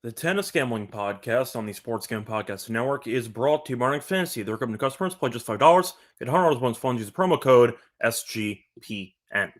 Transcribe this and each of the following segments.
The Tennis Gambling Podcast on the Sports Gambling Podcast Network is brought to you by Nick Fantasy. They're recommended customers play just $5. Get $100 bonus funds. Use the promo code SGPN.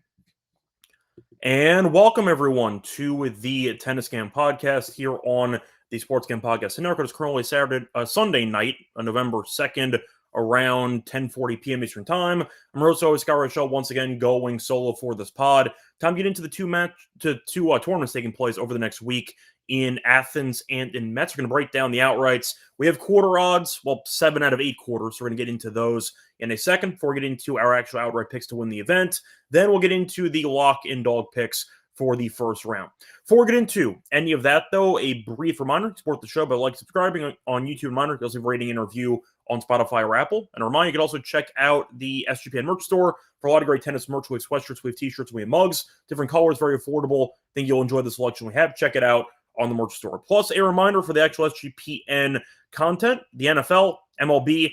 And welcome everyone to the Tennis Gambling Podcast here on the Sports Gambling Podcast Network. It's currently Sunday night, November 2nd, around 10:40 p.m. Eastern Time. I'm always Scott Reichel, once again going solo for this pod. Time to get into the two tournaments taking place over the next week in Athens and in Metz. We're going to break down the outrights. We have quarter odds, 7 out of 8 quarters. So we're going to get into those in a second before we get into our actual outright picks to win the event. Then we'll get into the lock and dog picks for the first round. Before we get into any of that, though, a brief reminder: support the show by subscribing on YouTube. Reminder, you also have a rating and review on Spotify or Apple. And a reminder, you can also check out the SGPN merch store for a lot of great tennis merch. We have sweatshirts, we have t-shirts, we have mugs, different colors, very affordable. I think you'll enjoy the selection we have. Check it out on the merch store. Plus, a reminder for the actual SGPN content: the NFL, MLB,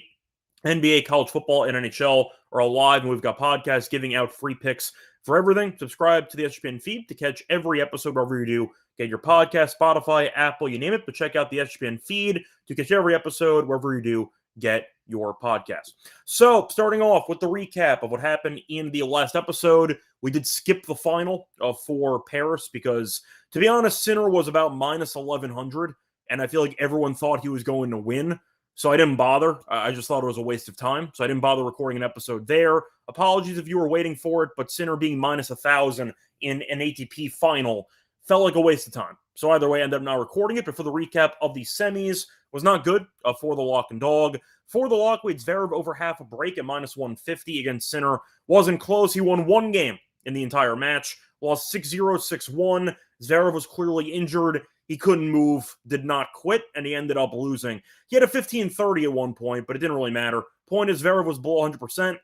NBA, college football, and NHL are all live, and we've got podcasts giving out free picks for everything. Subscribe to the SGPN feed to catch every episode wherever you do get your podcast, Spotify, Apple, you name it. But check out the SGPN feed to catch every episode wherever you do get your podcast. So, starting off with the recap of what happened in the last episode, we did skip the final for Paris because, to be honest, Sinner was about minus 1,100, and I feel like everyone thought he was going to win. So I didn't bother. I just thought it was a waste of time. So I didn't bother recording an episode there. Apologies if you were waiting for it, but Sinner being minus 1,000 in an ATP final felt like a waste of time. So either way, I ended up not recording it. But for the recap of the semis, was not good for the lock and dog. For the lock, we had Zverev over half a break at minus 150 against Sinner. Wasn't close. He won one game in the entire match. Lost 6-0, 6-1. Zverev was clearly injured. He couldn't move, did not quit, and he ended up losing. He had a 15-30 at one point, but it didn't really matter. Point is, Zverev was below 100%.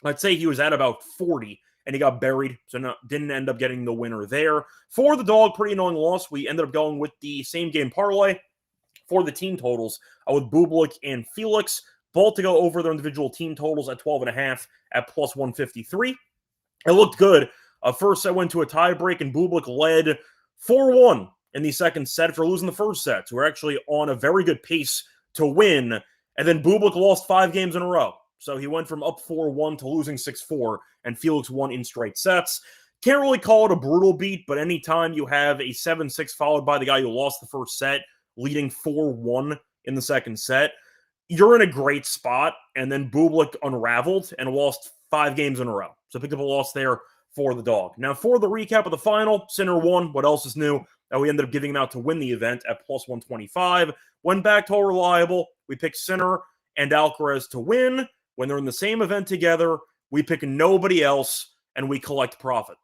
I'd say he was at about 40, and he got buried, so didn't end up getting the winner there. For the dog, pretty annoying loss. We ended up going with the same game parlay for the team totals with Bublik and Felix, both to go over their individual team totals at 12.5 at plus 153. It looked good. First set went to a tiebreak, and Bublik led 4-1 in the second set after losing the first set. So we're actually on a very good pace to win. And then Bublik lost 5 games in a row. So he went from up 4-1 to losing 6-4, and Felix won in straight sets. Can't really call it a brutal beat, but anytime you have a 7-6 followed by the guy who lost the first set, leading 4-1 in the second set, you're in a great spot. And then Bublik unraveled and lost 5 games in a row. So picked up a loss there for the dog. Now, for the recap of the final, Sinner won. What else is new? We ended up giving him out to win the event at plus 125. Went back to all reliable. We picked Sinner and Alcaraz to win. When they're in the same event together, we pick nobody else, and we collect profit.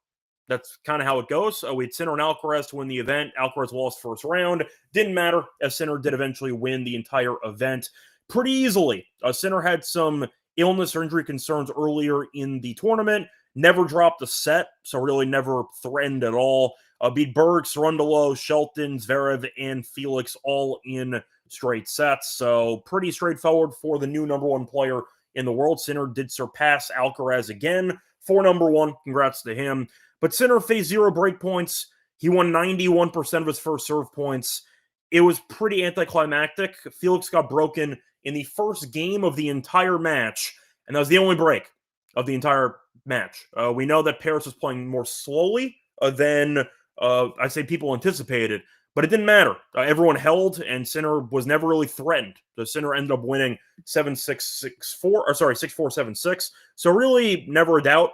That's kind of how it goes. We had Sinner and Alcaraz to win the event. Alcaraz lost first round. Didn't matter, as Sinner did eventually win the entire event pretty easily. Sinner had some illness or injury concerns earlier in the tournament. Never dropped a set, so really never threatened at all. Beat Berg, Cerundolo, Shelton, Zverev, and Felix all in straight sets. So pretty straightforward for the new number one player in the world. Sinner did surpass Alcaraz again for number one. Congrats to him. But Sinner faced 0 break points. He won 91% of his first serve points. It was pretty anticlimactic. Felix got broken in the first game of the entire match, and that was the only break of the entire match. We know that Paris was playing more slowly than I'd say people anticipated, but it didn't matter. Everyone held, and Sinner was never really threatened. So Sinner ended up winning 7-6, 6-4, 6-4, 7-6. So really never a doubt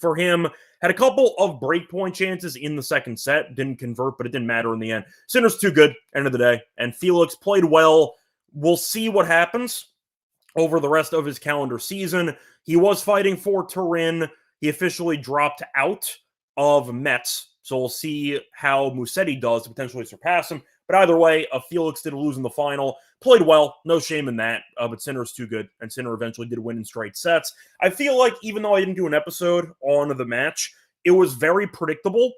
for him. Had a couple of breakpoint chances in the second set. Didn't convert, but it didn't matter in the end. Sinner's too good, end of the day. And Felix played well. We'll see what happens over the rest of his calendar season. He was fighting for Turin. He officially dropped out of Metz. So we'll see how Musetti does to potentially surpass him. But either way, Felix did lose in the final. Played well. No shame in that. But Sinner's too good. And Sinner eventually did win in straight sets. I feel like even though I didn't do an episode on the match, it was very predictable.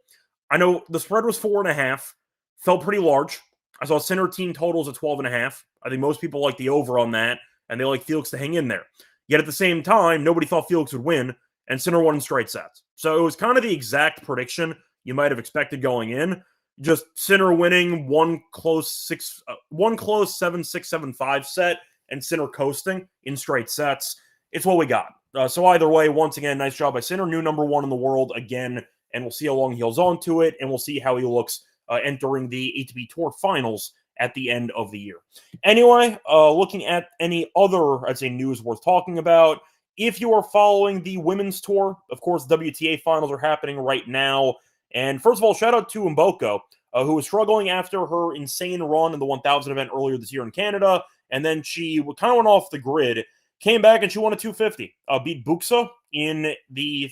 I know the spread was 4.5. Felt pretty large. I saw Sinner team totals at 12.5. I think most people like the over on that. And they like Felix to hang in there. Yet at the same time, nobody thought Felix would win. And Sinner won in straight sets. So it was kind of the exact prediction you might have expected going in. Just Sinner winning one close 7-6, 7-5 set, and Sinner coasting in straight sets. It's what we got. So either way, once again, nice job by Sinner, new number one in the world again, and we'll see how long he holds on to it, and we'll see how he looks entering the ATP Tour Finals at the end of the year. Anyway, looking at any other, I'd say, news worth talking about. If you are following the women's tour, of course, WTA finals are happening right now. And first of all, shout out to Mboko, who was struggling after her insane run in the 1000 event earlier this year in Canada. And then she kind of went off the grid, came back, and she won a 250. Beat Buxa in the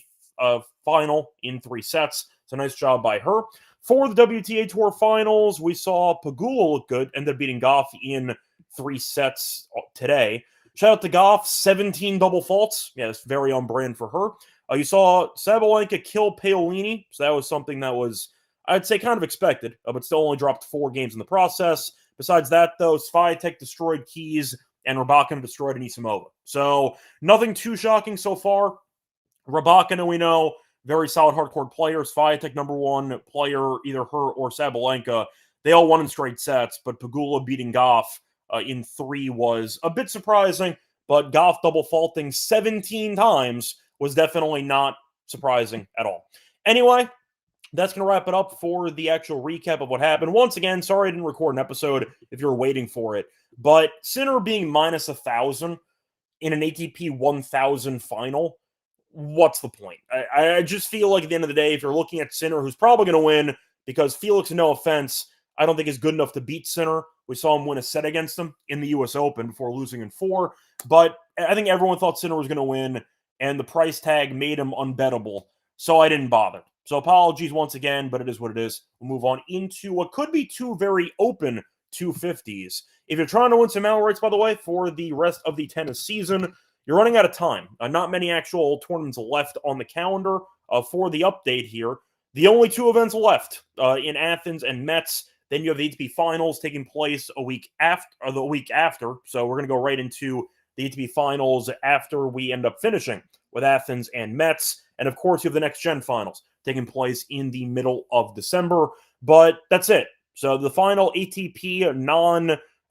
final in 3 sets. So nice job by her. For the WTA Tour Finals, we saw Pegula look good, ended up beating Goff in 3 sets today. Shout out to Goff, 17 double faults. Yeah, that's very on brand for her. You saw Sabalenka kill Paolini, so that was something that was, I'd say, kind of expected, but still only dropped 4 games in the process. Besides that, though, Swiatek destroyed Keys, and Rybakina destroyed Anisimova. So nothing too shocking so far. Rybakina, we know, very solid hardcourt player. Swiatek, number one player, either her or Sabalenka. They all won in straight sets, but Pegula beating Goff in 3 was a bit surprising, but Goff double faulting 17 times was definitely not surprising at all. Anyway, that's going to wrap it up for the actual recap of what happened. Once again, sorry I didn't record an episode if you're waiting for it, but Sinner being minus 1,000 in an ATP 1,000 final, what's the point? I just feel like at the end of the day, if you're looking at Sinner, who's probably going to win, because Felix, no offense, I don't think is good enough to beat Sinner. We saw him win a set against him in the US Open before losing in 4, but I think everyone thought Sinner was going to win, and the price tag made him unbettable, so I didn't bother. So apologies once again, but it is what it is. We'll move on into what could be 2 very open 250s. If you're trying to win some outrights, by the way, for the rest of the tennis season, you're running out of time. Not many actual tournaments left on the calendar for the update here. The only 2 events left in Athens and Metz. Then you have the ATP Finals taking place the week after. So we're going to go right into the ATP Finals after we end up finishing with Athens and Metz. And of course, you have the Next Gen Finals taking place in the middle of December. But that's it. So the final ATP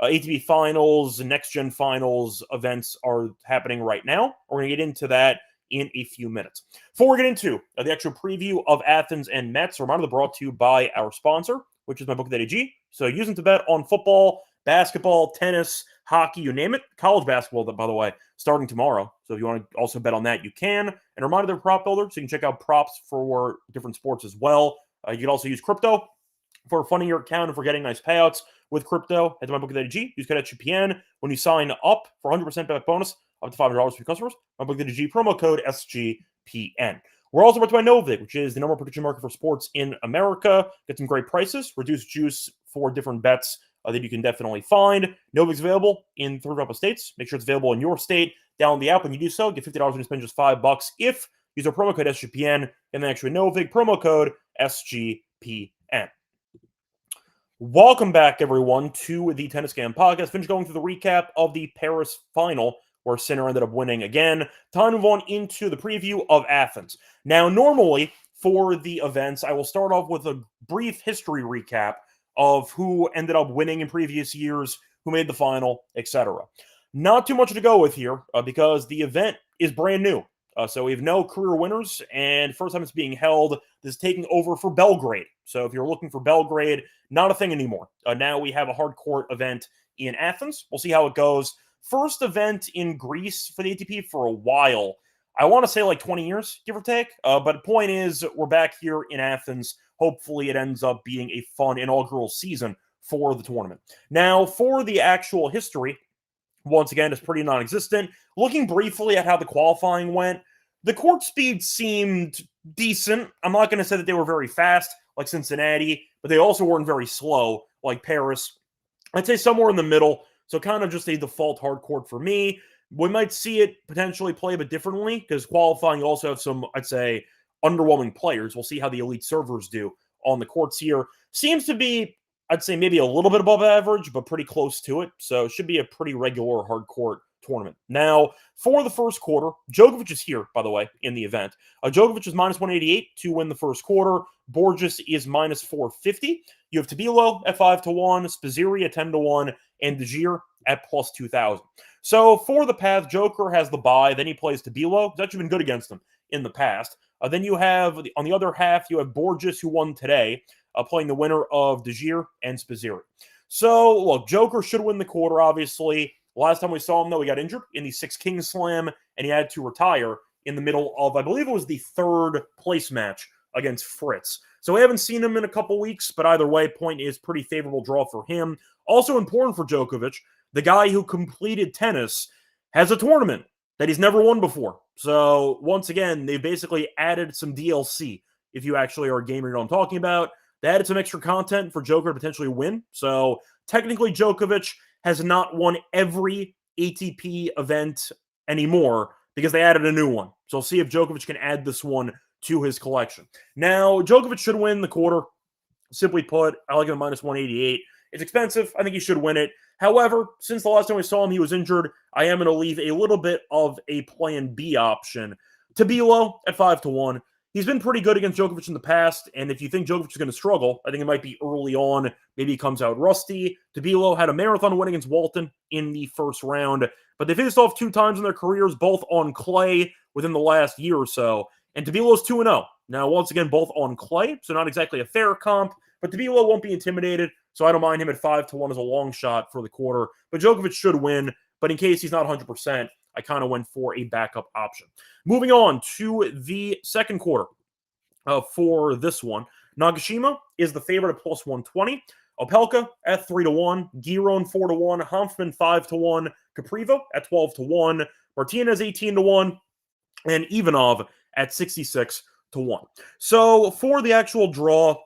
ATP Finals, Next Gen Finals events are happening right now. We're going to get into that in a few minutes. Before we get into the actual preview of Athens and Metz, a reminder they're brought to you by our sponsor, which is MyBookie.ag. So using to bet on football, basketball, tennis, hockey, you name it. College basketball, by the way, starting tomorrow. So if you want to also bet on that, you can. And a reminder, they're prop builder, so you can check out props for different sports as well. You can also use crypto for funding your account and for getting nice payouts with crypto. Head to MyBookie.ag. Use code SGPN when you sign up for 100% bet bonus up to $500 for your customers. MyBookie.ag, promo code SGPN. We're also brought to by Novig, which is the number one prediction market for sports in America. Get some great prices, reduced juice for different bets that you can definitely find. Novig's available in 3 of states. Make sure it's available in your state. Download the app when you do so. Get $50 when you spend just $5 if you use our promo code SGPN and then actually Novig, promo code SGPN. Welcome back, everyone, to the Tennis Game Podcast. Finished going through the recap of the Paris final, where Sinner ended up winning again. Time to move on into the preview of Athens. Now, normally, for the events, I will start off with a brief history recap of who ended up winning in previous years, who made the final, etc. Not too much to go with here, because the event is brand new. So we have no career winners, and first time it's being held, this is taking over for Belgrade. So if you're looking for Belgrade, not a thing anymore. Now we have a hard court event in Athens. We'll see how it goes. First event in Greece for the ATP for a while. I want to say like 20 years, give or take. But the point is, we're back here in Athens. Hopefully it ends up being a fun inaugural season for the tournament. Now, for the actual history, once again, it's pretty non-existent. Looking briefly at how the qualifying went, the court speed seemed decent. I'm not going to say that they were very fast, like Cincinnati, but they also weren't very slow, like Paris. I'd say somewhere in the middle, so kind of just a default hard court for me. We might see it potentially play a bit differently, because qualifying, you also have some, I'd say, underwhelming players. We'll see how the elite servers do on the courts here. Seems to be, I'd say, maybe a little bit above average, but pretty close to it. So it should be a pretty regular hard court tournament. Now, for the first quarter, Djokovic is here, by the way, in the event. Djokovic is minus 188 to win the first quarter. Borges is minus 450. You have Tabilo at 5-1, Spizzirri at 10-1, and Desir at plus 2,000. So for the path, Joker has the bye. Then he plays Tabilo. He's actually been good against him in the past. Then you have, on the other half, you have Borges, who won today, playing the winner of Desir and Spizzirri. So, look, Joker should win the quarter, obviously. Last time we saw him, though, he got injured in the Six Kings Slam, and he had to retire in the middle of, I believe it was the third place match against Fritz. So we haven't seen him in a couple weeks, but either way, point is pretty favorable draw for him. Also important for Djokovic, the guy who completed tennis has a tournament that he's never won before. So once again, they basically added some DLC, if you actually are a gamer, you know what I'm talking about. They added some extra content for Joker to potentially win. So technically, Djokovic has not won every ATP event anymore because they added a new one. So we'll see if Djokovic can add this one to his collection. Now, Djokovic should win the quarter. Simply put, I like him at minus 188. It's expensive. I think he should win it. However, since the last time we saw him, he was injured. I am going to leave a little bit of a plan B option. Tabilo at 5-1. He's been pretty good against Djokovic in the past, and if you think Djokovic is going to struggle, I think it might be early on. Maybe he comes out rusty. Tabilo had a marathon win against Walton in the first round, but they faced off 2 times in their careers, both on clay within the last year or so, and Tabilo's 2-0. Now, once again, both on clay, so not exactly a fair comp, but Tabilo won't be intimidated, so I don't mind him at 5-1 as a long shot for the quarter, but Djokovic should win, but in case he's not 100%, I kind of went for a backup option. Moving on to the second quarter for this one. Nagashima is the favorite at plus 120. Opelka at 3-1. Giron 4-1. Hanfman 5-1. Caprivo at 12-1. Martinez 18-1. And Ivanov at 66-1. So for the actual draw,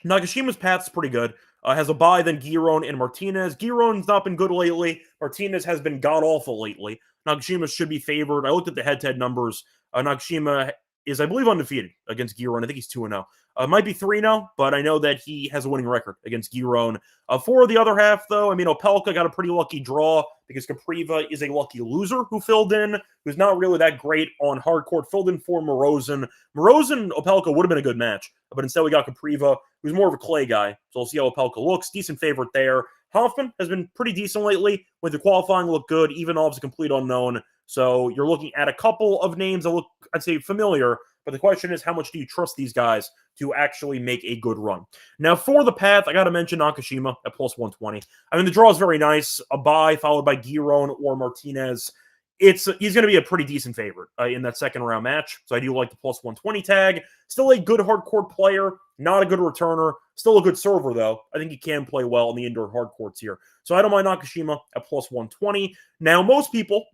Nagashima's path's pretty good. Has a bye, then Giron and Martinez. Giron's not been good lately. Martinez has been god-awful lately. Nagashima should be favored. I looked at the head-to-head numbers. Nagashima is, I believe, undefeated against Giron. I think he's 2-0. Might be 3-0, but I know that he has a winning record against Giron. For the other half, though, I mean, Opelka got a pretty lucky draw because Capriva is a lucky loser who filled in, who's not really that great on hard court, filled in for Morozin. Morozin, Opelka would have been a good match, but instead we got Capriva, who's more of a clay guy. So we'll see how Opelka looks. Decent favorite there. Hoffman has been pretty decent lately. With the qualifying, look good. Ivanov's a complete unknown. So you're looking at a couple of names that look, I'd say, familiar. But the question is, how much do you trust these guys to actually make a good run? Now, for the path, I got to mention Nakashima at plus 120. I mean, the draw is very nice. A bye followed by Giron or Martinez. He's going to be a pretty decent favorite in that second round match. So I do like the plus 120 tag. Still a good hard court player, not a good returner. Still a good server, though. I think he can play well in the indoor hard courts here. So I don't mind Nakashima at plus 120. Now, most people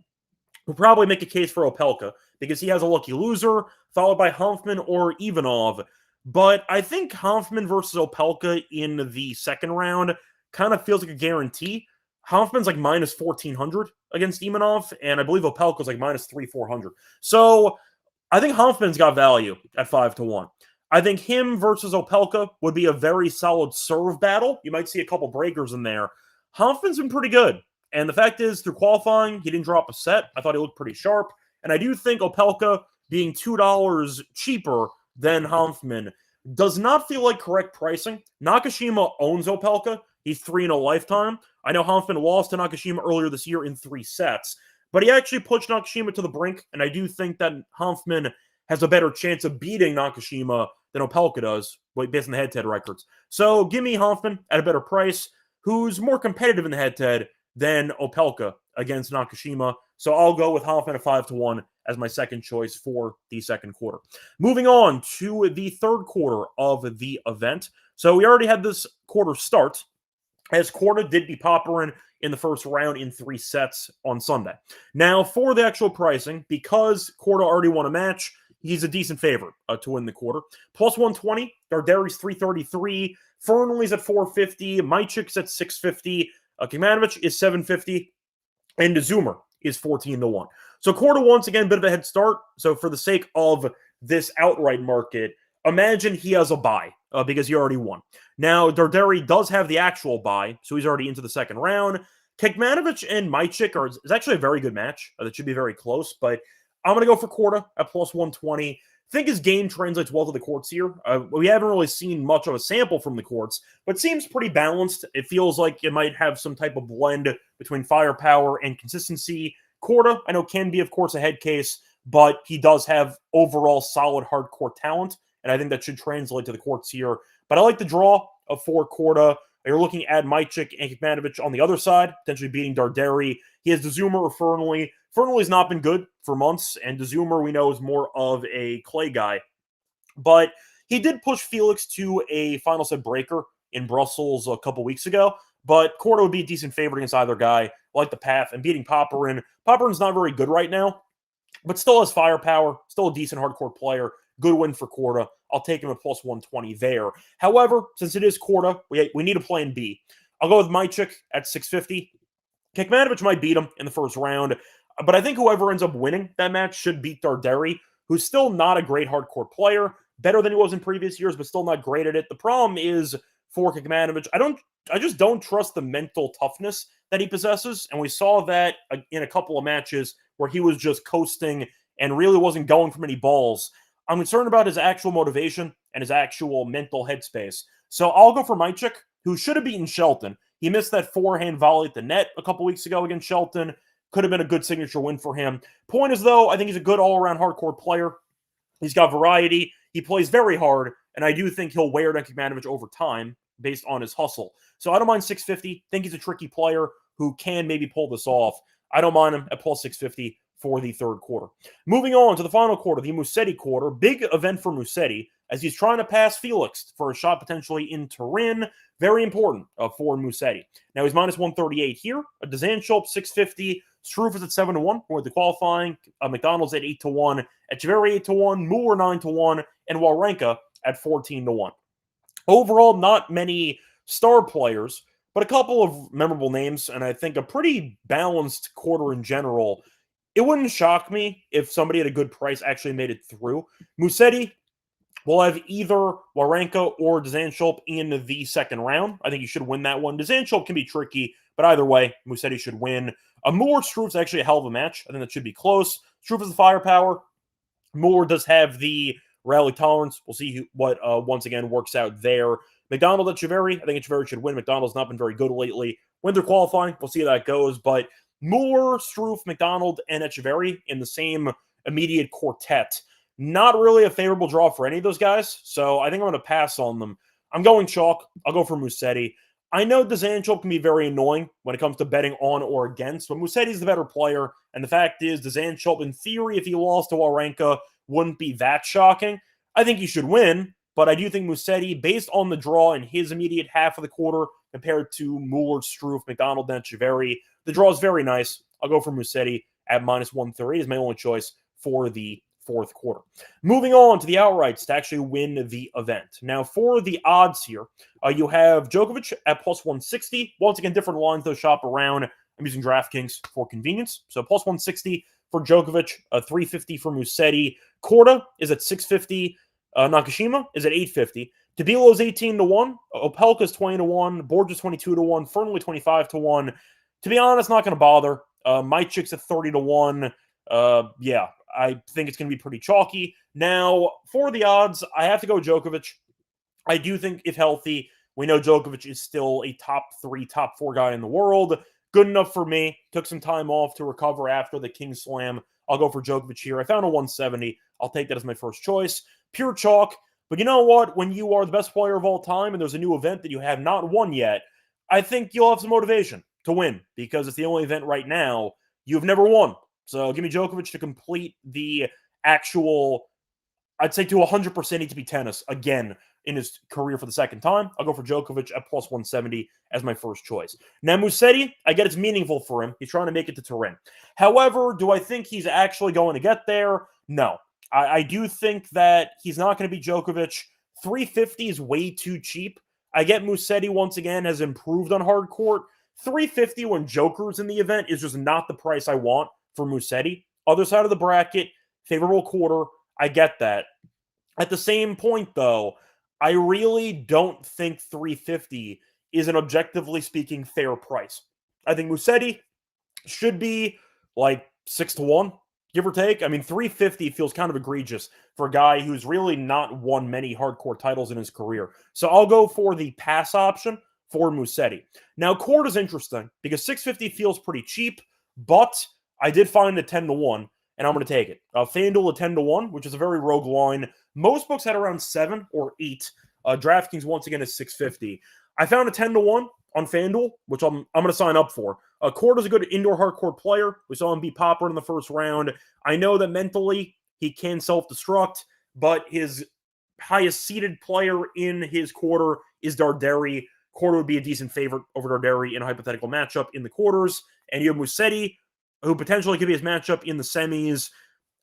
will probably make a case for Opelka because he has a lucky loser, followed by Hanfman or Ivanov. But I think Hanfman versus Opelka in the second round kind of feels like a guarantee. Hanfman's like minus 1,400 against Ivanov, and I believe Opelka's like minus 3,400. So I think Hanfman's got value at 5-1. I think him versus Opelka would be a very solid serve battle. You might see a couple breakers in there. Hanfman's been pretty good. And the fact is, through qualifying, he didn't drop a set. I thought he looked pretty sharp. And I do think Opelka being $2 cheaper than Hanfman does not feel like correct pricing. Nakashima owns Opelka. He's 3-0 lifetime. I know Hanfman lost to Nakashima earlier this year in 3 sets, but he actually pushed Nakashima to the brink, and I do think that Hanfman has a better chance of beating Nakashima than Opelka does, based on the head-to-head records. So give me Hanfman at a better price, who's more competitive in the head-to-head than Opelka against Nakashima. So I'll go with Hanfman at 5-1 as my second choice for the second quarter. Moving on to the third quarter of the event. So we already had this quarter start, as Korda did be Popperin in the first round in 3 sets on Sunday. Now, for the actual pricing, because Korda already won a match, he's a decent favorite to win the quarter. Plus 120, Darderi's 333, Fernley's at 450, Mychik's at 650, Kecmanovic is 750, and Zoomer is 14-1. So Korda, once again, a bit of a head start. So for the sake of this outright market, imagine he has a bye because he already won. Now, Darderi does have the actual bye, so he's already into the second round. Kekmanovic and Mychik is actually a very good match. That should be very close, but I'm going to go for Korda at plus 120. I think his game translates well to the courts here. We haven't really seen much of a sample from the courts, but seems pretty balanced. It feels like it might have some type of blend between firepower and consistency. Korda, I know, can be, of course, a head case, but he does have overall solid hardcourt talent, and I think that should translate to the courts here. But I like the draw of 4 Korda. You're looking at Mychik and Kekmanovic on the other side, potentially beating Darderi. He has DeZumer or Fernley. Fernley's not been good for months, and DeZumer we know is more of a clay guy. But he did push Felix to a final set breaker in Brussels a couple weeks ago. But Korda would be a decent favorite against either guy. I like the path, and beating Popyrin. Popyrin's not very good right now, but still has firepower, still a decent hardcourt player. Good win for Korda. I'll take him at plus 120 there. However, since it is Korda, we need a plan B. I'll go with Mychik at 650. Kekmanovic might beat him in the first round, but I think whoever ends up winning that match should beat Darderi, who's still not a great hardcourt player, better than he was in previous years, but still not great at it. The problem is for Kekmanovic, I just don't trust the mental toughness that he possesses, and we saw that in a couple of matches where he was just coasting and really wasn't going for many balls. I'm concerned about his actual motivation and his actual mental headspace. So I'll go for Mychik, who should have beaten Shelton. He missed that forehand volley at the net a couple weeks ago against Shelton. Could have been a good signature win for him. Point is, though, I think he's a good all-around hardcourt player. He's got variety. He plays very hard, and I do think he'll wear down Kekmanovic over time based on his hustle. So I don't mind 650. Think he's a tricky player who can maybe pull this off. I don't mind him at plus 650 for the third quarter. Moving on to the final quarter, the Musetti quarter. Big event for Musetti as he's trying to pass Felix for a shot potentially in Turin. Very important for Musetti. Now he's minus 138 here. Dzanchop 650. Struff is at 7-1 for the qualifying. McDonald's at 8-1. Echeverry 8-1. Muller 9-1. And Wawrinka at 14-1. Overall, not many star players, but a couple of memorable names, and I think a pretty balanced quarter in general. It wouldn't shock me if somebody at a good price actually made it through. Musetti will have either Wawrinka or Dzanchop in the second round. I think he should win that one. Dzanchop can be tricky, but either way, Musetti should win. Muller Struff's actually a hell of a match. I think that should be close. Struff has the firepower. Muller does have the rally tolerance. We'll see what once again works out there. McDonald at Echeverry. I think Echeverry should win. McDonald's not been very good lately. Winter qualifying, we'll see how that goes. But Muller, Struff, McDonald, and Echeverry in the same immediate quartet. Not really a favorable draw for any of those guys, so I think I'm going to pass on them. I'm going chalk. I'll go for Musetti. I know Dzanchop can be very annoying when it comes to betting on or against, but Musetti's the better player, and the fact is Dzanchop, in theory, if he lost to Wawrinka, wouldn't be that shocking. I think he should win, but I do think Musetti, based on the draw in his immediate half of the quarter compared to Muller, Struff, McDonald, and Echeverry, the draw is very nice. I'll go for Musetti at minus 130 is my only choice for the fourth quarter. Moving on to the outrights to actually win the event. Now, for the odds here, you have Djokovic at plus 160. Once again, different lines, though, shop around. I'm using DraftKings for convenience. So plus 160 for Djokovic, 350 for Musetti. Korda is at 650. Nakashima is at 850. Tabilo's 18-1. Opelka's 20-1. Borges 22-1. Fernley 25-1. To be honest, not going to bother. Mychik's at 30-1. Yeah, I think it's going to be pretty chalky. Now, for the odds, I have to go Djokovic. I do think, if healthy, we know Djokovic is still a top 3, top 4 guy in the world. Good enough for me. Took some time off to recover after the King Slam. I'll go for Djokovic here. I found a 170. I'll take that as my first choice. Pure chalk. But you know what? When you are the best player of all time and there's a new event that you have not won yet, I think you'll have some motivation to win because it's the only event right now you've never won. So give me Djokovic to complete the actual, I'd say to 100% ATP tennis again in his career for the second time. I'll go for Djokovic at plus 170 as my first choice. Now, Musetti, I get it's meaningful for him. He's trying to make it to Turin. However, do I think he's actually going to get there? No. I do think that he's not going to be Djokovic. 350 is way too cheap. I get Musetti, once again, has improved on hard court. 350 when Joker's in the event is just not the price I want for Musetti. Other side of the bracket, favorable quarter, I get that. At the same point, though, I really don't think 350 is an objectively speaking fair price. I think Musetti should be like 6-1, give or take. I mean, 350 feels kind of egregious for a guy who's really not won many hardcore titles in his career. So I'll go for the pass option for Musetti. Now, court is interesting because 650 feels pretty cheap, but I did find the 10-1, and I'm going to take it. FanDuel at 10-1, which is a very rogue line. Most books had around 7 or 8. DraftKings, once again, is 650. I found a 10-1 on FanDuel, which I'm going to sign up for. Court is a good indoor hardcore player. We saw him beat Popper in the first round. I know that mentally he can self-destruct, but his highest seeded player in his quarter is Darderi. Quarter would be a decent favorite over Darderi in a hypothetical matchup in the quarters. And you have Musetti, who potentially could be his matchup in the semis.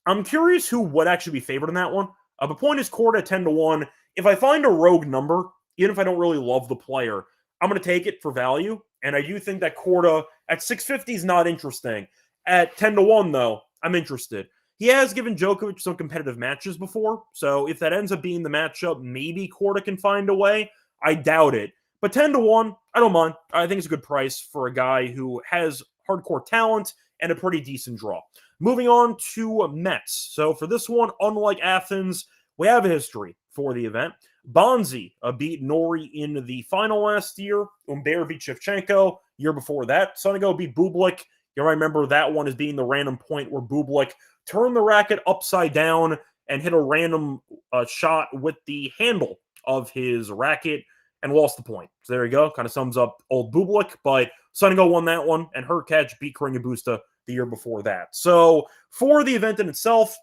I'm curious who would actually be favored in that one. The point is Court at 10-1. If I find a rogue number, even if I don't really love the player, I'm going to take it for value. And I do think that Korda at 650 is not interesting. At 10-1, though, I'm interested. He has given Djokovic some competitive matches before. So if that ends up being the matchup, maybe Korda can find a way. I doubt it. But 10-1, I don't mind. I think it's a good price for a guy who has hardcore talent and a pretty decent draw. Moving on to Metz. So for this one, unlike Athens, we have a history for the event. Bonzi beat Nori in the final last year. Umber beat Shevchenko. Year before that, Sonego beat Bublik. You remember that one as being the random point where Bublik turned the racket upside down and hit a random shot with the handle of his racket and lost the point. So there you go. Kind of sums up old Bublik, but Sonego won that one, and Hurkacz beat Karinga Busta the year before that. So for the event in itself,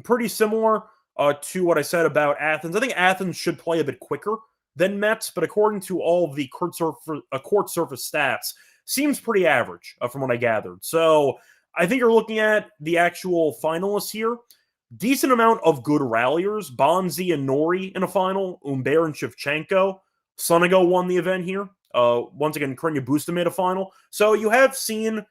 pretty similar to what I said about Athens. I think Athens should play a bit quicker than Metz, but according to all of the court surface stats, seems pretty average from what I gathered. So I think you're looking at the actual finalists here. Decent amount of good ralliers. Bonzi and Nori in a final. Umber and Shevchenko. Sonego won the event here. Once again, Karinga Busta made a final. So you have seen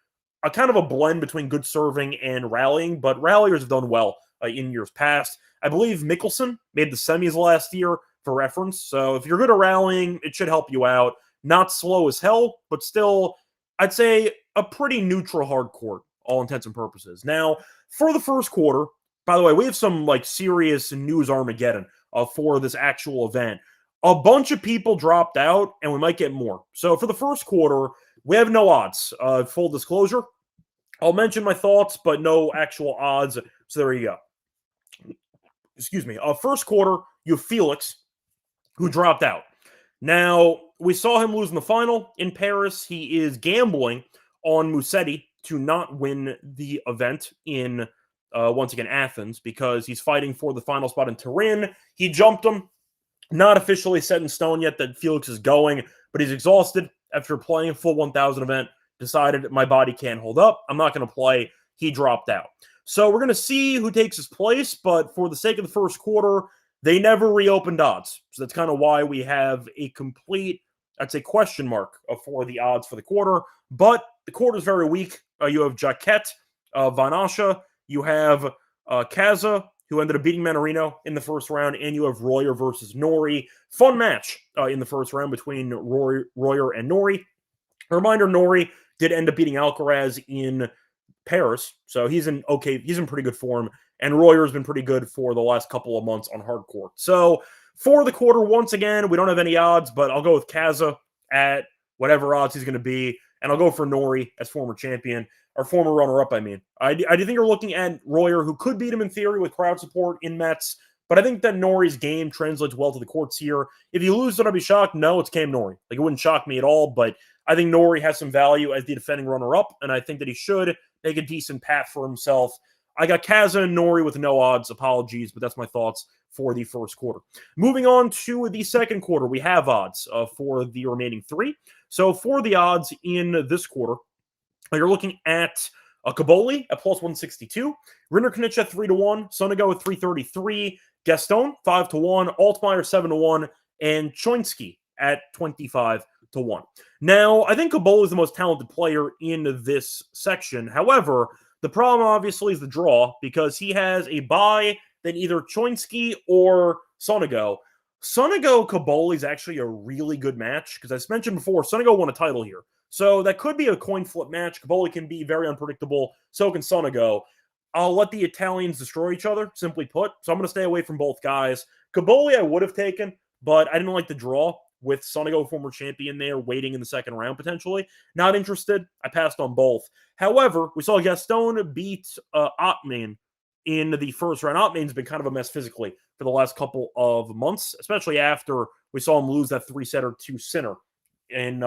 a kind of a blend between good serving and rallying, but ralliers have done well in years past. I believe Mickelson made the semis last year for reference. So if you're good at rallying, it should help you out. Not slow as hell, but still, I'd say a pretty neutral hard court, all intents and purposes. Now, for the first quarter, by the way, we have some like serious news Armageddon for this actual event. A bunch of people dropped out, and we might get more. So for the first quarter, we have no odds. Full disclosure, I'll mention my thoughts, but no actual odds. So there you go. Excuse me. First quarter, you have Felix, who dropped out. Now, we saw him lose in the final in Paris. He is gambling on Musetti to not win the event in, once again, Athens, because he's fighting for the final spot in Turin. He jumped him. Not officially set in stone yet that Felix is going, but he's exhausted after playing a full 1,000 event, decided my body can't hold up. I'm not going to play. He dropped out. So we're going to see who takes his place, but for the sake of the first quarter, they never reopened odds. So that's kind of why we have a complete, I'd say, question mark for the odds for the quarter. But the quarter is very weak. You have Jacquet, Van Asche, you have Kaza, who ended up beating Manarino in the first round, and you have Royer versus Nori. Fun match in the first round between Royer and Nori. A reminder, Nori did end up beating Alcaraz in Paris, so he's in pretty good form, and Royer's been pretty good for the last couple of months on hard court. So for the quarter, once again, we don't have any odds, but I'll go with Kaza at whatever odds he's going to be, and I'll go for Nori as former champion, or former runner-up, I mean. I do think you're looking at Royer, who could beat him in theory with crowd support in Metz, but I think that Nori's game translates well to the courts here. If you lose, would I be shocked? No, it's Cam Nori. Like, it wouldn't shock me at all, but I think Nori has some value as the defending runner-up, and I think that he should make a decent path for himself. I got Kaza and Nori with no odds. Apologies, but that's my thoughts for the first quarter. Moving on to the second quarter, we have odds for the remaining three. So for the odds in this quarter, you're looking at Kaboli at plus 162, Rinderknech at 3-1, Sonego at 333, Gaston 5-1, Altmaier 7-1, and Choinsky at 25-1. Now, I think Kaboli is the most talented player in this section. However, the problem obviously is the draw, because he has a bye, then either Choinsky or Sonego. Sonego Kaboli is actually a really good match, because as mentioned before, Sonego won a title here. So that could be a coin flip match. Caboli can be very unpredictable. So can Sonego. I'll let the Italians destroy each other, simply put. So I'm going to stay away from both guys. Caboli I would have taken, but I didn't like the draw with Sonego, former champion there, waiting in the second round potentially. Not interested. I passed on both. However, we saw Gaston beat Ottman in the first round. Ottman's been kind of a mess physically for the last couple of months, especially after we saw him lose that 3-setter to Sinner. And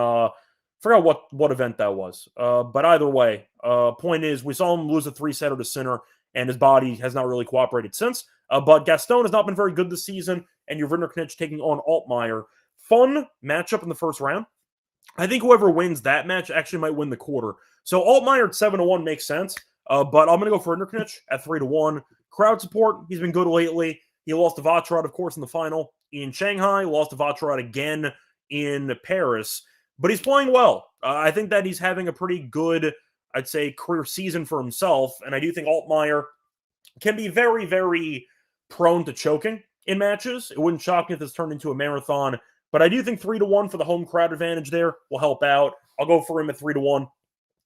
forgot what event that was. But either way, point is, we saw him lose a 3-setter to Sinner, and his body has not really cooperated since. But Gaston has not been very good this season, and you're Rinderknecht taking on Altmaier. Fun matchup in the first round. I think whoever wins that match actually might win the quarter. So Altmaier at 7-1 makes sense, but I'm going to go for Rinderknecht at 3-1. Crowd support, he's been good lately. He lost to Vacherot, of course, in the final in Shanghai, lost to Vacherot again in Paris, but he's playing well. I think that he's having a pretty good, I'd say, career season for himself, and I do think Altmaier can be very, very prone to choking in matches. It wouldn't shock me if this turned into a marathon, but I do think 3-1 for the home crowd advantage there will help out. I'll go for him at 3-1.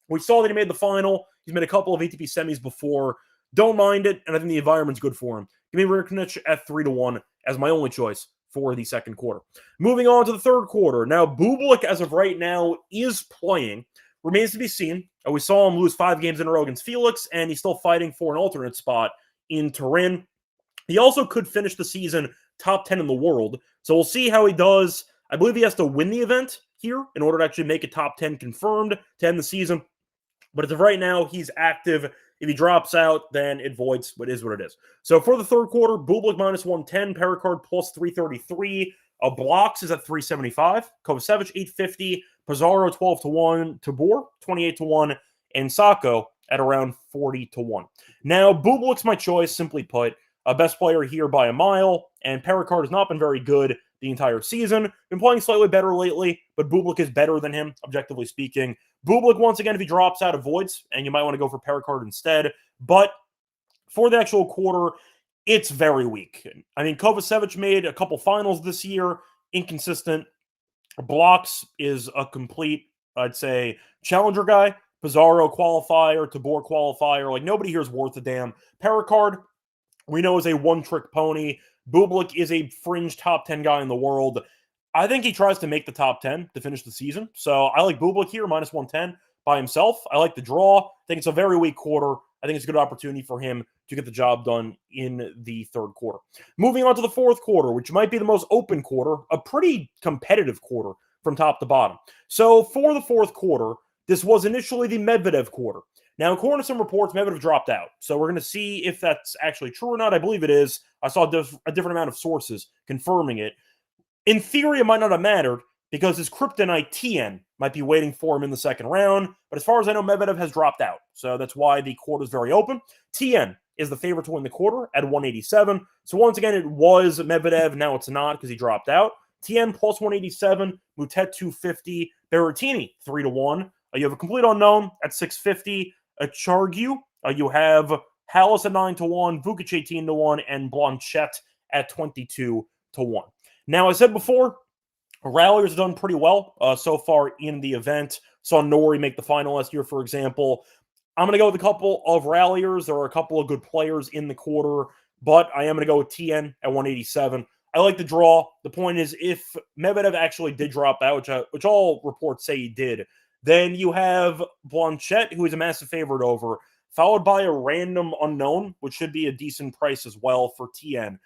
We saw that he made the final. He's made a couple of ATP semis before. Don't mind it, and I think the environment's good for him. Give me Rinderknecht at 3-1 as my only choice for the second quarter. Moving on to the third quarter. Now, Bublik, as of right now, is playing. Remains to be seen. We saw him lose 5 games in a row against Felix, and he's still fighting for an alternate spot in Turin. He also could finish the season top 10 in the world, so we'll see how he does. I believe he has to win the event here in order to actually make a top 10 confirmed to end the season. But as of right now, he's active. If he drops out, then it voids what is what it is. So for the third quarter, Bublik minus 110, Pericard plus 333. Blocks is at 375. Kovacevic 850. Pizarro 12-1. Tabor 28-1. And Sacco at around 40-1. Now, Bublik's my choice, simply put. Best player here by a mile. And Pericard has not been very good the entire season. Been playing slightly better lately, but Bublik is better than him, objectively speaking. Bublik, once again, if he drops out, avoids, and you might want to go for Pericard instead. But for the actual quarter, it's very weak. I mean, Kovacevic made a couple finals this year, inconsistent. Blocks is a complete, I'd say, challenger guy. Pizarro qualifier, Tabor qualifier. Like, nobody here is worth a damn. Pericard, we know, is a one-trick pony. Bublik is a fringe top 10 guy in the world. I think he tries to make the top 10 to finish the season. So I like Bublik here, minus 110 by himself. I like the draw. I think it's a very weak quarter. I think it's a good opportunity for him to get the job done in the third quarter. Moving on to the fourth quarter, which might be the most open quarter, a pretty competitive quarter from top to bottom. So for the fourth quarter, this was initially the Medvedev quarter. Now, according to some reports, Medvedev dropped out. So we're going to see if that's actually true or not. I believe it is. I saw a different amount of sources confirming it. In theory, it might not have mattered because his kryptonite Tien might be waiting for him in the second round. But as far as I know, Medvedev has dropped out. So that's why the quarter is very open. Tien is the favorite to win the quarter at 187. So once again, it was Medvedev. Now it's not because he dropped out. Tien plus 187. Moutet 250. Berrettini 3-1. You have a complete unknown at 650. Chargu. You have Hallis at 9-1. Vukic 18-1. And Blanchet at 22-1. Now, as I said before, Ralliers have done pretty well so far in the event. Saw Nori make the final last year, for example. I'm going to go with a couple of Ralliers. There are a couple of good players in the quarter, but I am going to go with Tien at 187. I like the draw. The point is, if Medvedev actually did drop out, which all reports say he did, then you have Blanchet, who is a massive favorite over, followed by a random unknown, which should be a decent price as well for Tien.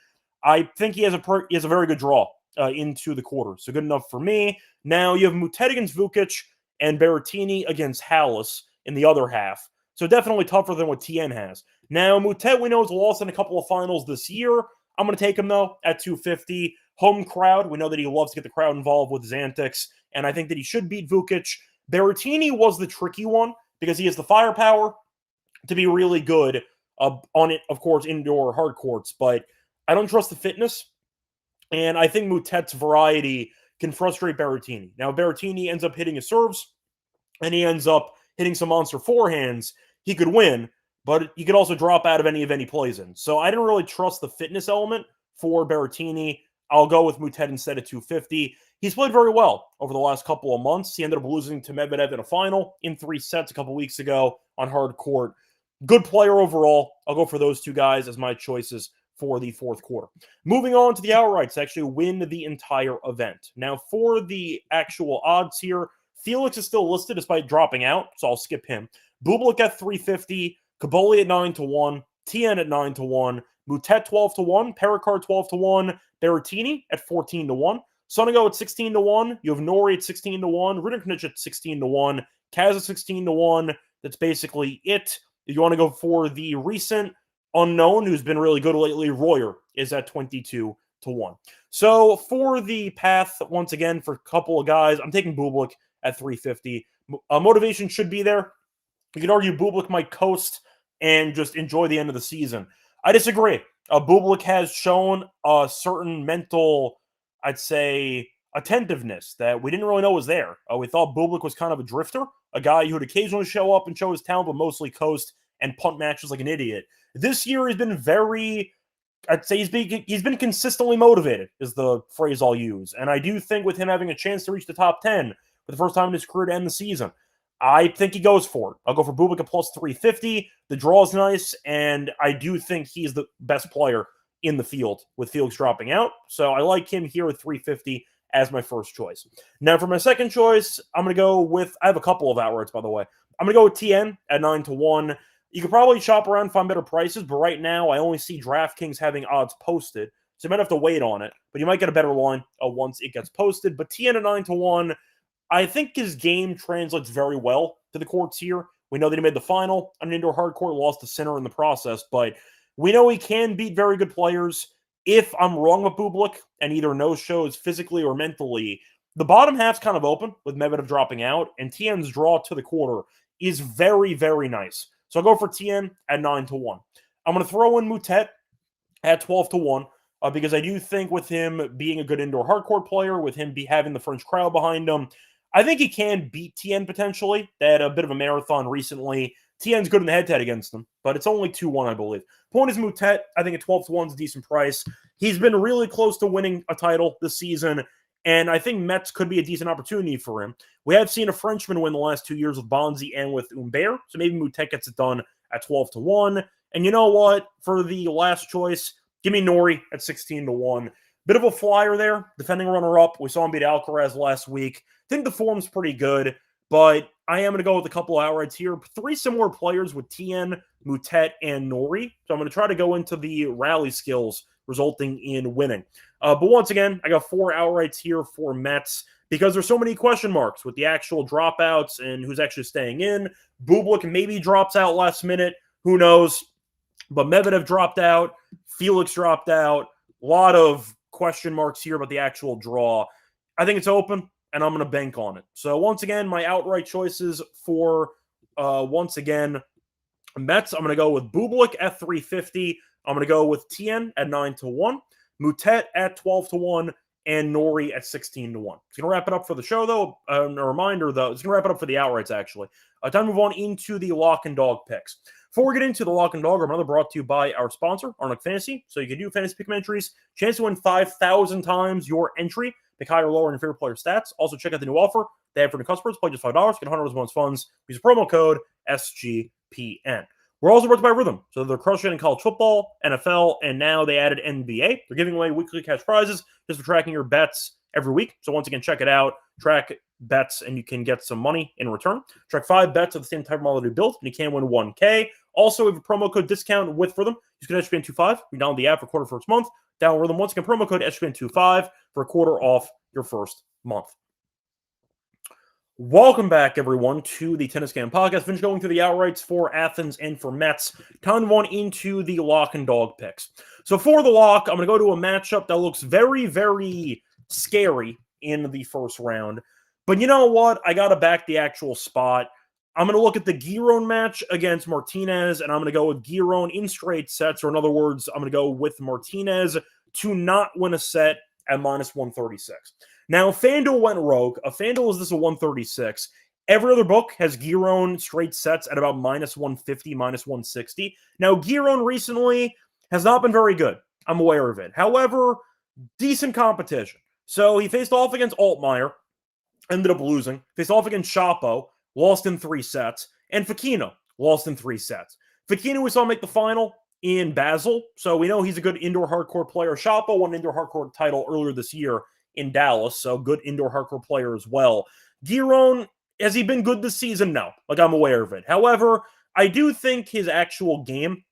I think he has a very good draw into the quarter, so good enough for me. Now you have Moutet against Vukic and Berrettini against Hallis in the other half, so definitely tougher than what Tien has. Now Moutet, we know, has lost in a couple of finals this year. I'm going to take him, though, at 250. Home crowd, we know that he loves to get the crowd involved with his antics, and I think that he should beat Vukic. Berrettini was the tricky one because he has the firepower to be really good on it, of course, indoor hard courts, but I don't trust the fitness, and I think Moutet's variety can frustrate Berrettini. Now, Berrettini ends up hitting his serves, and he ends up hitting some monster forehands. He could win, but he could also drop out of any event he plays in. So I didn't really trust the fitness element for Berrettini. I'll go with Mutet instead at 250. He's played very well over the last couple of months. He ended up losing to Medvedev in a final in 3 sets a couple weeks ago on hard court. Good player overall. I'll go for those two guys as my choices for the fourth quarter. Moving on to the outrights to actually win the entire event. Now, for the actual odds here, Felix is still listed despite dropping out, so I'll skip him. Bublik at 350, Kaboli at 9-1, Tien at 9-1, Mutet 12-1, Pericard 12-1, Berrettini at 14-1, Sonego at 16-1, you have Nori at 16-1, Rinderknich at 16-1, Kaz at 16-1. That's basically it. If you want to go for the recent unknown who's been really good lately, Royer is at 22-1. So for the path, once again, for a couple of guys, I'm taking Bublik at 350. Motivation should be there. You could argue Bublik might coast and just enjoy the end of the season. I disagree. Bublik has shown a certain mental, I'd say, attentiveness that we didn't really know was there. We thought Bublik was kind of a drifter, a guy who would occasionally show up and show his talent, but mostly coast and punt matches like an idiot. This year he's been very, I'd say he's been consistently motivated, is the phrase I'll use. And I do think with him having a chance to reach the top 10 for the first time in his career to end the season, I think he goes for it. I'll go for Bublik at plus 350. The draw is nice, and I do think he's the best player in the field with Felix dropping out. So I like him here at 350 as my first choice. Now for my second choice, I'm going to go with, I have a couple of outrights, by the way. I'm going to go with Tien at 9-1. You could probably shop around and find better prices, but right now I only see DraftKings having odds posted, so you might have to wait on it. But you might get a better line once it gets posted. But Tien at 9-1, I think his game translates very well to the courts here. We know that he made the final on an indoor hard court, lost to Sinner in the process, but we know he can beat very good players. If I'm wrong with Bublik and either no-shows physically or mentally, the bottom half's kind of open with Medvedev dropping out, and Tien's draw to the quarter is very, very nice. So I'll go for Tien at 9-1. I'm going to throw in Mutet at 12-1 because I do think with him being a good indoor hardcourt player, with him having the French crowd behind him, I think he can beat Tien potentially. They had a bit of a marathon recently. Tien's good in the head-to-head against them, but it's only 2-1, I believe. Point is Mutet, I think at 12-1 is a decent price. He's been really close to winning a title this season, and I think Metz could be a decent opportunity for him. We have seen a Frenchman win the last 2 years with Bonzi and with Humbert, so maybe Mutet gets it done at 12-1. And you know what? For the last choice, give me Nori at 16-1. Bit of a flyer there, defending runner-up. We saw him beat Alcaraz last week. I think the form's pretty good, but I am going to go with a couple of outrights here. 3 similar players with Tien, Mutet, and Nori. So I'm going to try to go into the rally skills resulting in winning. But once again, I got 4 outrights here for Metz because there's so many question marks with the actual dropouts and who's actually staying in. Bublik maybe drops out last minute. Who knows? But Medvedev dropped out. Felix dropped out. A lot of question marks here about the actual draw. I think it's open, and I'm going to bank on it. So once again, my outright choices for, once again, Metz, I'm going to go with Bublik at 350. I'm going to go with Tien at 9-1, Mutet at 12-1, and Nori at 16-1. It's going to wrap it up for the show, though. A reminder, though, it's going to wrap it up for the outrights, actually. Time to move on into the lock and dog picks. Before we get into the lock and dog, I'm brought to you by our sponsor, Arnold Fantasy. So you can do fantasy pick entries, chance to win 5,000 times your entry, pick higher or lower in your favorite player stats. Also, check out the new offer they have for new customers. Play just $5, get 100 bonus funds. Use promo code SGPN. We're also brought to you by Rhythm. So they're crushing in college football, NFL, and now they added NBA. They're giving away weekly cash prizes just for tracking your bets every week. So once again, check it out. Track bets, and you can get some money in return. Track 5 bets of the same type of model you built, and you can win $1K. Also, we have a promo code discount with Rhythm. Use code SGPN25. You download the app for quarter first month. Download Rhythm. Once again, promo code SGPN25 for a quarter off your first month. Welcome back, everyone, to the Tennis Game Podcast. Finish going through the outrights for Athens and for Metz. Time to move on into the lock and dog picks. So for the lock, I'm going to go to a matchup that looks very, very scary in the first round. But you know what? I got to back the actual spot. I'm going to look at the Giron match against Martinez, and I'm going to go with Giron in straight sets, or in other words, I'm going to go with Martinez to not win a set at minus 136. Now, FanDuel went rogue. FanDuel is this a 136. Every other book has Giron straight sets at about minus 150, minus 160. Now, Giron recently has not been very good. I'm aware of it. However, decent competition. So he faced off against Altmaier, ended up losing. Faced off against Chapo, lost in 3 sets. And Fokina, lost in 3 sets. Fokina we saw make the final in Basel, so we know he's a good indoor hardcourt player. Chapo won an indoor hardcourt title earlier this year in Dallas, so good indoor hardcourt player as well. Giron, has he been good this season? No, I'm aware of it. However, I do think his actual game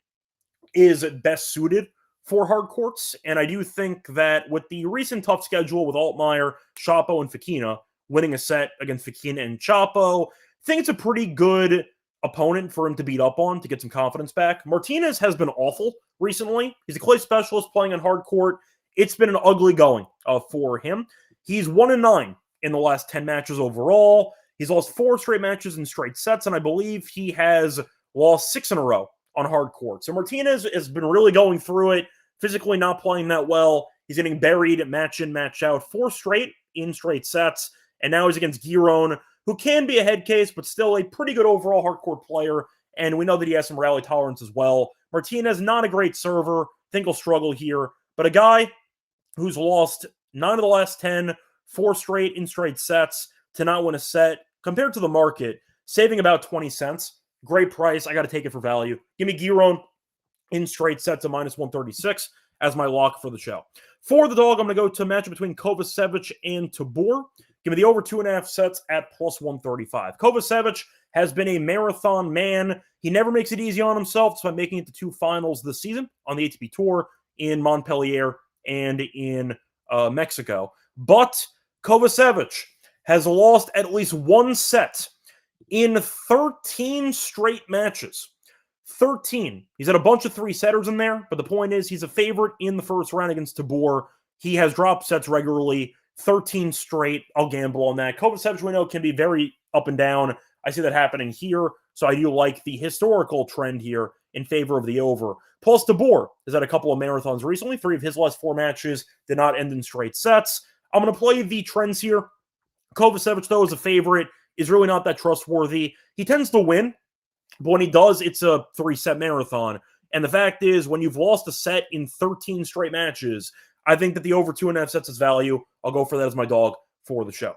is best suited for hard courts, and I do think that with the recent tough schedule with Altmaier, Chapo, and Fokina, winning a set against Fokina and Chapo, I think it's a pretty good opponent for him to beat up on to get some confidence back. Martinez has been awful recently. He's a clay specialist playing on hard court. It's been an ugly going for him. He's 1-9 in the last 10 matches overall. He's lost 4 straight matches in straight sets, and I believe he has lost 6 in a row on hard court. So Martinez has been really going through it, physically not playing that well. He's getting buried match in, match out, 4 straight in straight sets, and now he's against Giron, who can be a head case, but still a pretty good overall hardcourt player, and we know that he has some rally tolerance as well. Martinez, not a great server, think he'll struggle here, but a guy who's lost 9 of the last 10, 4 straight in straight sets to not win a set, compared to the market, saving about 20 cents. Great price. I got to take it for value. Give me Giron in straight sets at -136 as my lock for the show. For the dog, I'm going to go to a match between Kovacevic and Tabor. Give me the over 2.5 sets at +135. Kovacevic has been a marathon man. He never makes it easy on himself, despite making it to 2 finals this season on the ATP Tour in Montpellier and in Mexico. But Kovacevic has lost at least 1 set in 13 straight matches. 13. He's had a bunch of 3-setters in there, but the point is he's a favorite in the first round against Tabor. He has dropped sets regularly, 13 straight. I'll gamble on that. Kovacevic, we know, can be very up and down. I see that happening here, so I do like the historical trend here in favor of the over. Plus, Tabor has had a couple of marathons recently. 3 of his last 4 matches did not end in straight sets. I'm going to play the trends here. Kovacevic, though, is a favorite, is really not that trustworthy. He tends to win, but when he does, it's a 3-set marathon. And the fact is, when you've lost a set in 13 straight matches, I think that the over 2.5 sets is value. I'll go for that as my dog for the show.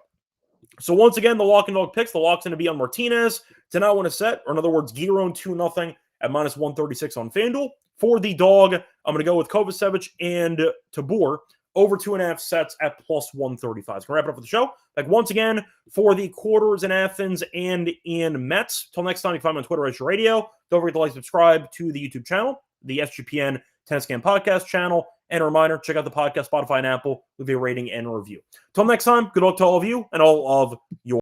So once again, the lock and dog picks. The lock's going to be on Martinez to not win a set, or in other words, Giron 2-0 at -136 on FanDuel. For the dog, I'm going to go with Kovacevic and Tabor over 2.5 sets at +135. So we're going to wrap it up for the show. Back once again for the quarters in Athens and in Metz. Till next time, you can find me on Twitter at Radio. Don't forget to like, subscribe to the YouTube channel, the SGPN Tennis Game Podcast channel. And a reminder, check out the podcast, Spotify, and Apple. Leave a rating and a review. Till next time, good luck to all of you and all of your